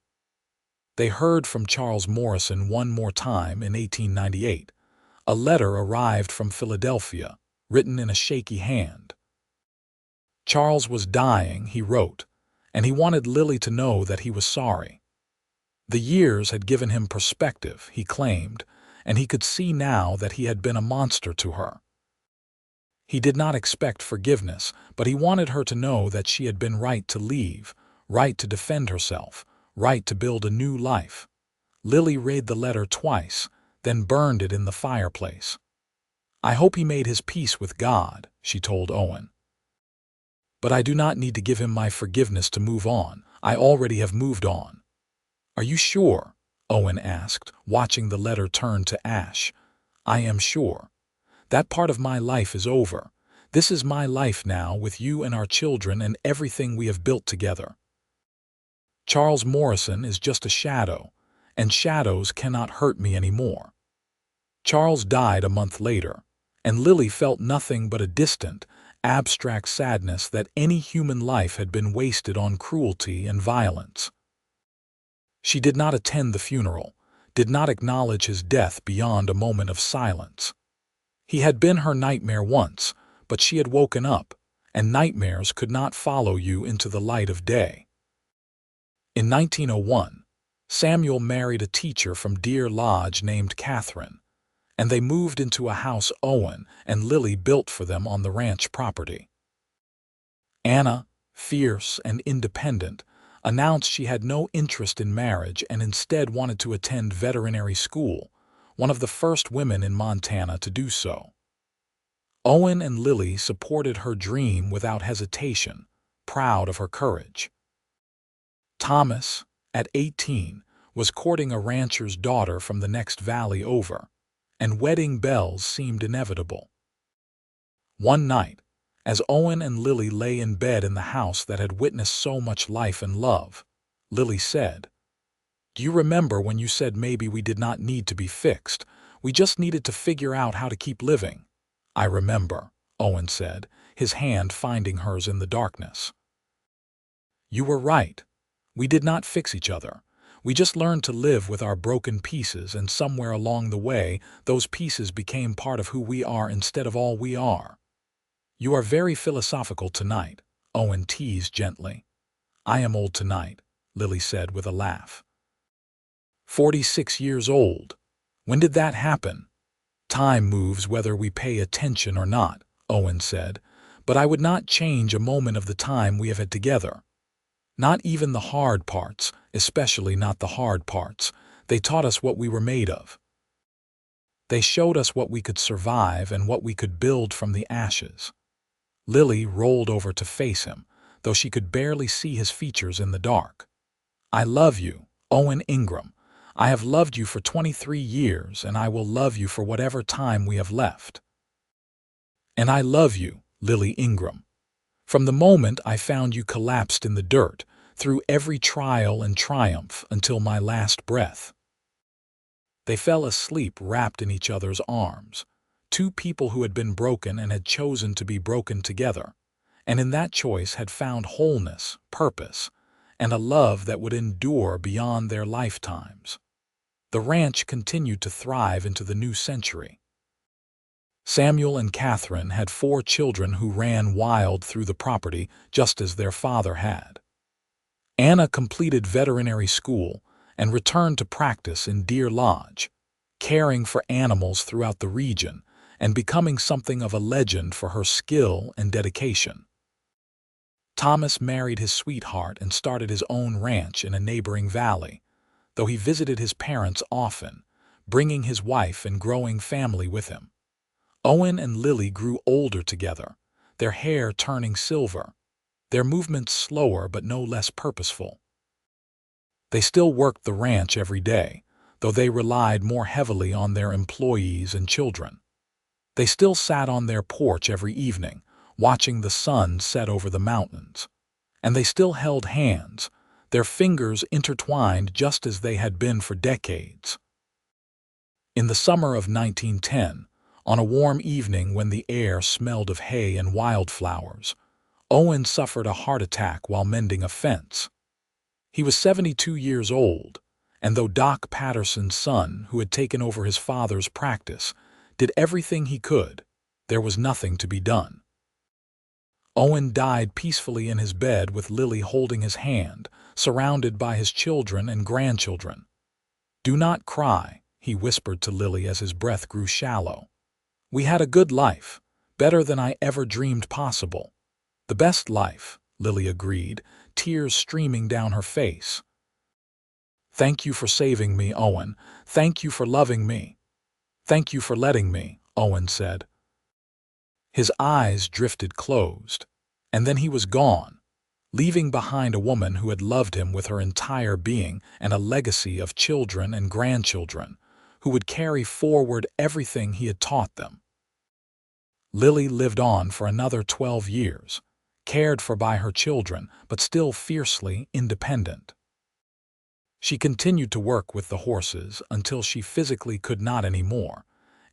They heard from Charles Morrison one more time in 1898. A letter arrived from Philadelphia, written in a shaky hand. Charles was dying, he wrote, and he wanted Lily to know that he was sorry. The years had given him perspective, he claimed, and he could see now that he had been a monster to her. He did not expect forgiveness, but he wanted her to know that she had been right to leave, right to defend herself, right to build a new life. Lily read the letter twice, then burned it in the fireplace. "I hope he made his peace with God," she told Owen. "But I do not need to give him my forgiveness to move on. I already have moved on." "Are you sure?" Owen asked, watching the letter turn to ash. "I am sure. That part of my life is over. This is my life now, with you and our children and everything we have built together. Charles Morrison is just a shadow, and shadows cannot hurt me anymore." Charles died a month later, and Lily felt nothing but a distant, abstract sadness that any human life had been wasted on cruelty and violence. She did not attend the funeral, did not acknowledge his death beyond a moment of silence. He had been her nightmare once, but she had woken up, and nightmares could not follow you into the light of day. In 1901, Samuel married a teacher from Deer Lodge named Catherine, and they moved into a house Owen and Lily built for them on the ranch property. Anna, fierce and independent, announced she had no interest in marriage and instead wanted to attend veterinary school, one of the first women in Montana to do so. Owen and Lily supported her dream without hesitation, proud of her courage. Thomas, at 18, was courting a rancher's daughter from the next valley over, and wedding bells seemed inevitable. One night, as Owen and Lily lay in bed in the house that had witnessed so much life and love, Lily said, "Do you remember when you said maybe we did not need to be fixed, we just needed to figure out how to keep living?" "I remember," Owen said, his hand finding hers in the darkness. "You were right. We did not fix each other. We just learned to live with our broken pieces, and somewhere along the way, those pieces became part of who we are instead of all we are." "You are very philosophical tonight," Owen teased gently. "I am old tonight," Lily said with a laugh. 46 years old. When did that happen?" "Time moves whether we pay attention or not," Owen said, "but I would not change a moment of the time we have had together. Not even the hard parts, especially not the hard parts. They taught us what we were made of. They showed us what we could survive and what we could build from the ashes." Lily rolled over to face him, though she could barely see his features in the dark. "I love you, Owen Ingram. I have loved you for 23 years, and I will love you for whatever time we have left. And I love you, Lily Ingram. From the moment I found you collapsed in the dirt, through every trial and triumph until my last breath." They fell asleep wrapped in each other's arms, two people who had been broken and had chosen to be broken together, and in that choice had found wholeness, purpose, and a love that would endure beyond their lifetimes. The ranch continued to thrive into the new century. Samuel and Catherine had 4 children who ran wild through the property just as their father had. Anna completed veterinary school and returned to practice in Deer Lodge, caring for animals throughout the region and becoming something of a legend for her skill and dedication. Thomas married his sweetheart and started his own ranch in a neighboring valley, though he visited his parents often, bringing his wife and growing family with him. Owen and Lily grew older together, their hair turning silver, their movements slower but no less purposeful. They still worked the ranch every day, though they relied more heavily on their employees and children. They still sat on their porch every evening, watching the sun set over the mountains. And they still held hands, their fingers intertwined just as they had been for decades. In the summer of 1910, on a warm evening when the air smelled of hay and wildflowers, Owen suffered a heart attack while mending a fence. He was 72 years old, and though Doc Patterson's son, who had taken over his father's practice, did everything he could, there was nothing to be done. Owen died peacefully in his bed with Lily holding his hand, surrounded by his children and grandchildren. "Do not cry," he whispered to Lily as his breath grew shallow. "We had a good life, better than I ever dreamed possible." "The best life," Lily agreed, tears streaming down her face. "Thank you for saving me, Owen. Thank you for loving me." "Thank you for letting me," Owen said. His eyes drifted closed, and then he was gone, leaving behind a woman who had loved him with her entire being and a legacy of children and grandchildren, who would carry forward everything he had taught them. Lily lived on for another 12 years, cared for by her children, but still fiercely independent. She continued to work with the horses until she physically could not anymore,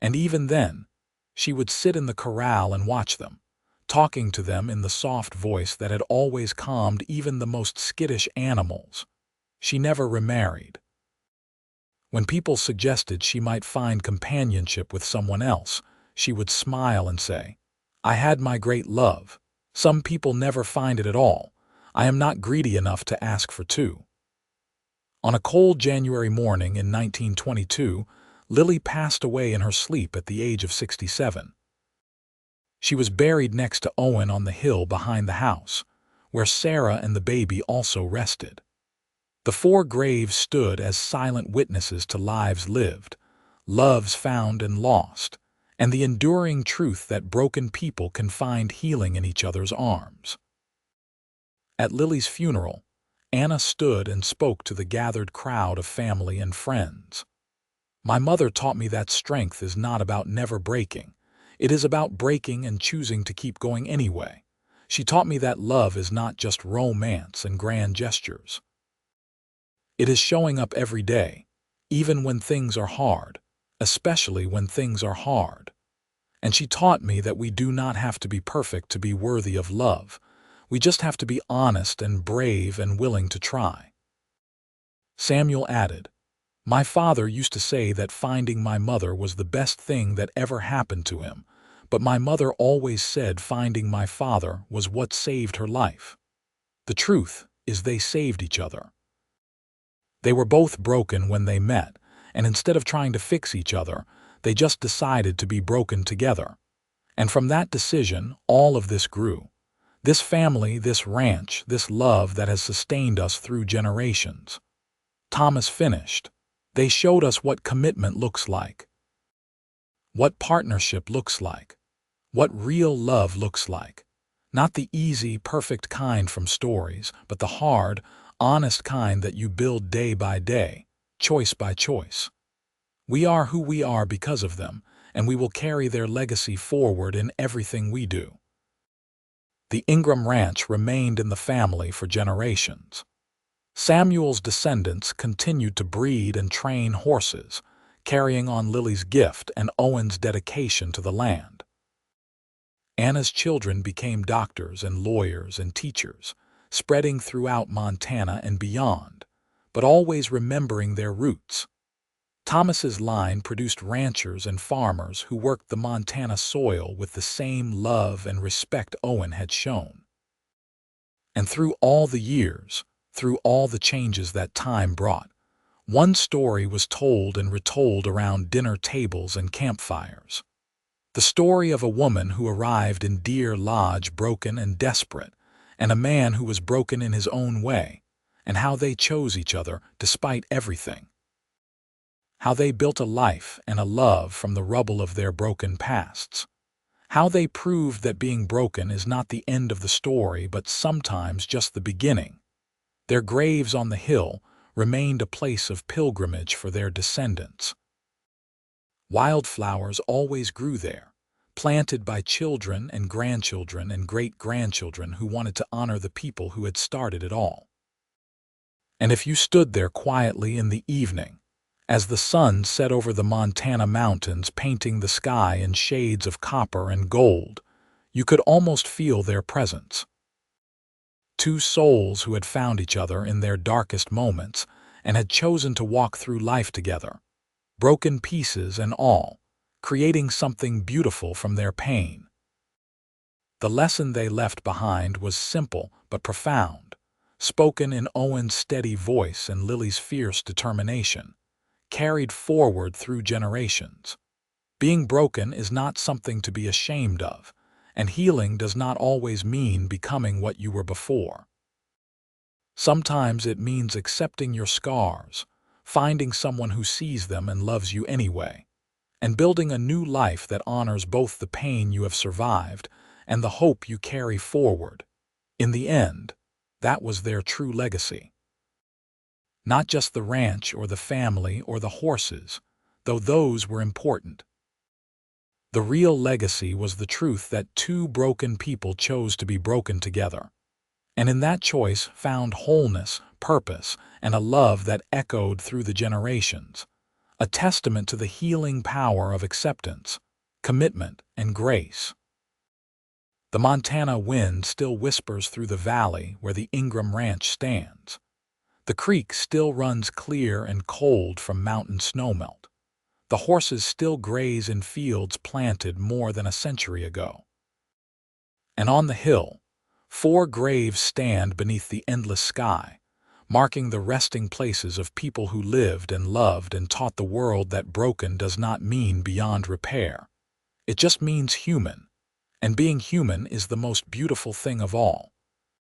and even then, she would sit in the corral and watch them, talking to them in the soft voice that had always calmed even the most skittish animals. She never remarried. When people suggested she might find companionship with someone else, she would smile and say, "I had my great love. Some people never find it at all. I am not greedy enough to ask for 2. On a cold January morning in 1922, Lily passed away in her sleep at the age of 67. She was buried next to Owen on the hill behind the house, where Sarah and the baby also rested. The 4 graves stood as silent witnesses to lives lived, loves found and lost, and the enduring truth that broken people can find healing in each other's arms. At Lily's funeral, Anna stood and spoke to the gathered crowd of family and friends. "My mother taught me that strength is not about never breaking. It is about breaking and choosing to keep going anyway. She taught me that love is not just romance and grand gestures. It is showing up every day, even when things are hard, especially when things are hard. And she taught me that we do not have to be perfect to be worthy of love. We just have to be honest and brave and willing to try." Samuel added, "My father used to say that finding my mother was the best thing that ever happened to him, but my mother always said finding my father was what saved her life. The truth is they saved each other. They were both broken when they met, and instead of trying to fix each other, they just decided to be broken together. And from that decision, all of this grew. This family, this ranch, this love that has sustained us through generations." Thomas finished. "They showed us what commitment looks like, what partnership looks like, what real love looks like. Not the easy, perfect kind from stories, but the hard, honest kind that you build day by day, choice by choice. We are who we are because of them, and we will carry their legacy forward in everything we do. The Ingram Ranch remained in the family for generations. Samuel's descendants continued to breed and train horses, carrying on Lily's gift and Owen's dedication to the land. Anna's children became doctors and lawyers and teachers, spreading throughout Montana and beyond, but always remembering their roots. Thomas's line produced ranchers and farmers who worked the Montana soil with the same love and respect Owen had shown. And through all the years, through all the changes that time brought, one story was told and retold around dinner tables and campfires. The story of a woman who arrived in Deer Lodge broken and desperate, and a man who was broken in his own way, and how they chose each other despite everything. How they built a life and a love from the rubble of their broken pasts. How they proved that being broken is not the end of the story, but sometimes just the beginning. Their graves on the hill remained a place of pilgrimage for their descendants. Wildflowers always grew there, planted by children and grandchildren and great-grandchildren who wanted to honor the people who had started it all. And if you stood there quietly in the evening, as the sun set over the Montana mountains painting the sky in shades of copper and gold, you could almost feel their presence. Two souls who had found each other in their darkest moments and had chosen to walk through life together, broken pieces and all, creating something beautiful from their pain. The lesson they left behind was simple but profound, spoken in Owen's steady voice and Lily's fierce determination, carried forward through generations. Being broken is not something to be ashamed of, and healing does not always mean becoming what you were before. Sometimes it means accepting your scars, finding someone who sees them and loves you anyway, and building a new life that honors both the pain you have survived and the hope you carry forward. In the end, that was their true legacy. Not just the ranch or the family or the horses, though those were important. The real legacy was the truth that two broken people chose to be broken together, and in that choice found wholeness, purpose, and a love that echoed through the generations, a testament to the healing power of acceptance, commitment, and grace. The Montana wind still whispers through the valley where the Ingram Ranch stands. The creek still runs clear and cold from mountain snowmelt. The horses still graze in fields planted more than a century ago. And on the hill, 4 graves stand beneath the endless sky, marking the resting places of people who lived and loved and taught the world that broken does not mean beyond repair. It just means human, and being human is the most beautiful thing of all.